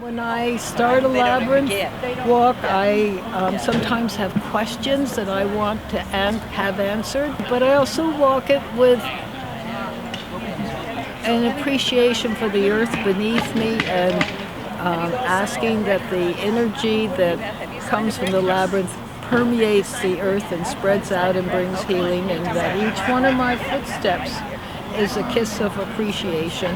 When I start a labyrinth walk, I sometimes have questions that I want to have answered, but I also walk it with an appreciation for the earth beneath me and asking that the energy that comes from the labyrinth permeates the earth and spreads out and brings healing, and that each one of my footsteps is a kiss of appreciation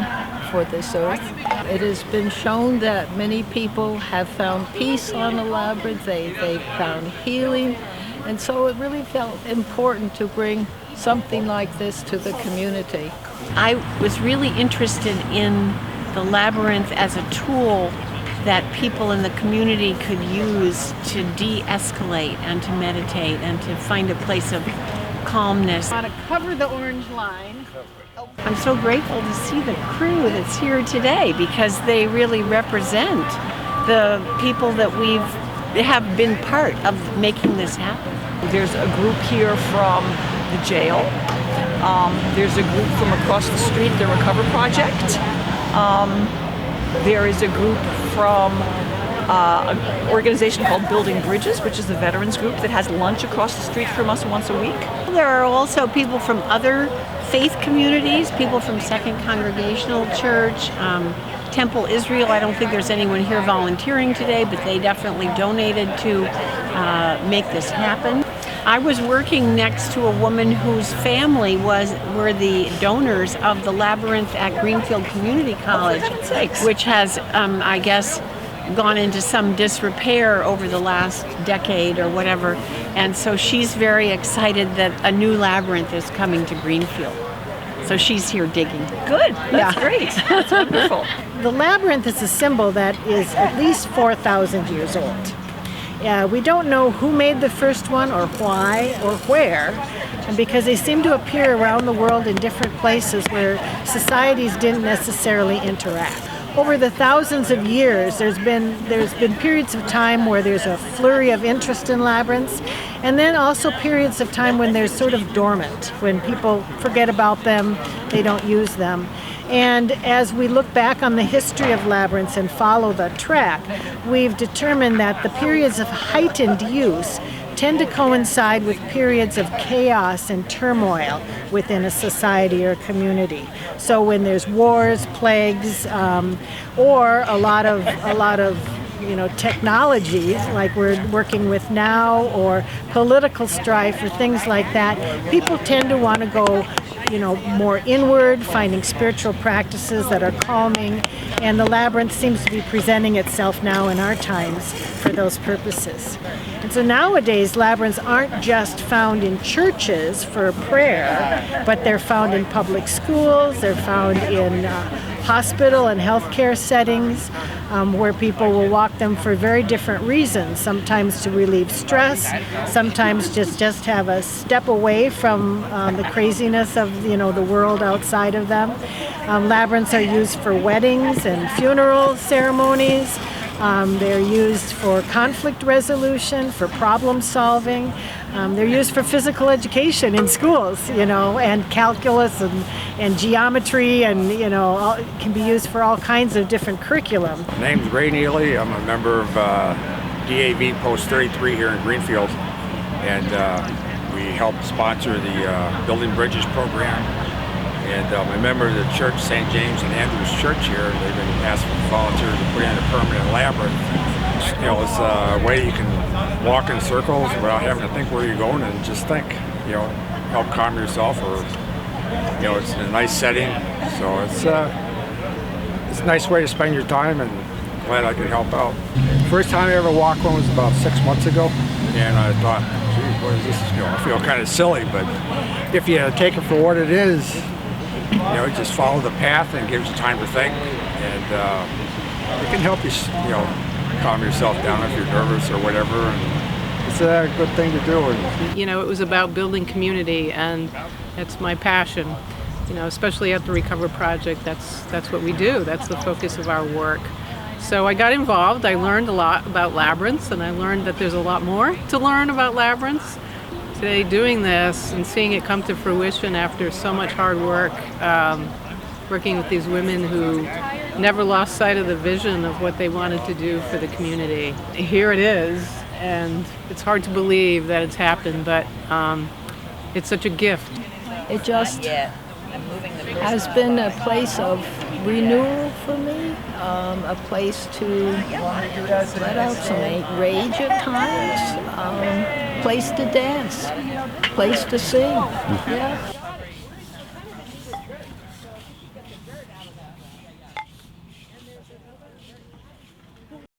for this earth. It has been shown that many people have found peace on the labyrinth, they found healing, and so it really felt important to bring something like this to the community. I was really interested in the labyrinth as a tool that people in the community could use to de-escalate and to meditate and to find a place of calmness. I want to cover the orange line. I'm so grateful to see the crew that's here today because they really represent the people that have been part of making this happen. There's a group here from the jail. There's a group from across the street, the Recover Project. There is a group from an organization called Building Bridges, which is a veterans group that has lunch across the street from us once a week. There are also people from other faith communities, people from Second Congregational Church, Temple Israel. I don't think there's anyone here volunteering today, but they definitely donated to make this happen. I was working next to a woman whose family were the donors of the Labyrinth at Greenfield Community College, which has, I guess, gone into some disrepair over the last decade or whatever. And so she's very excited that a new labyrinth is coming to Greenfield. So she's here digging. Good, that's great, that's wonderful. The labyrinth is a symbol that is at least 4,000 years old. We don't know who made the first one or why or where, and because they seem to appear around the world in different places where societies didn't necessarily interact. Over the thousands of years, there's been periods of time where there's a flurry of interest in labyrinths, and then also periods of time when they're sort of dormant, when people forget about them, they don't use them. And as we look back on the history of labyrinths and follow the track, we've determined that the periods of heightened use tend to coincide with periods of chaos and turmoil within a society or community. So when there's wars, plagues, or a lot of technologies like we're working with now, or political strife or things like that, people tend to want to go more inward, finding spiritual practices that are calming, and the labyrinth seems to be presenting itself now in our times for those purposes. And so nowadays, labyrinths aren't just found in churches for prayer, but they're found in public schools, they're found in hospital and healthcare settings, where people will walk them for very different reasons, sometimes to relieve stress, sometimes just have a step away from the craziness of the world outside of them. Labyrinths are used for weddings and funeral ceremonies. They're used for conflict resolution, for problem solving. They're used for physical education in schools, and calculus and geometry, and can be used for all kinds of different curriculum. My name's Ray Neely. I'm a member of DAV Post 33 here in Greenfield, and we help sponsor the Building Bridges program. And I'm a member of the church, St. James and Andrew's Church here. They've been asking for volunteers to put in a permanent labyrinth. It's a way you can walk in circles without having to think where you're going and just think, help calm yourself, or, it's in a nice setting. So it's a nice way to spend your time, and glad I could help out. First time I ever walked one was about 6 months ago, and I thought, geez, what is this? I feel kind of silly, but if you take it for what it is, just follow the path and gives you time to think, and it can help you, calm yourself down if you're nervous or whatever. And it's a good thing to do. It was about building community, and it's my passion. Especially at the Recover Project, that's what we do. That's the focus of our work. So I got involved. I learned a lot about labyrinths, and I learned that there's a lot more to learn about labyrinths. Today, doing this and seeing it come to fruition after so much hard work, working with these women who, never lost sight of the vision of what they wanted to do for the community. Here it is, and it's hard to believe that it's happened, but it's such a gift. It just has been a place of renewal for me, a place to let out some rage at times, place to dance, place to sing. Yeah.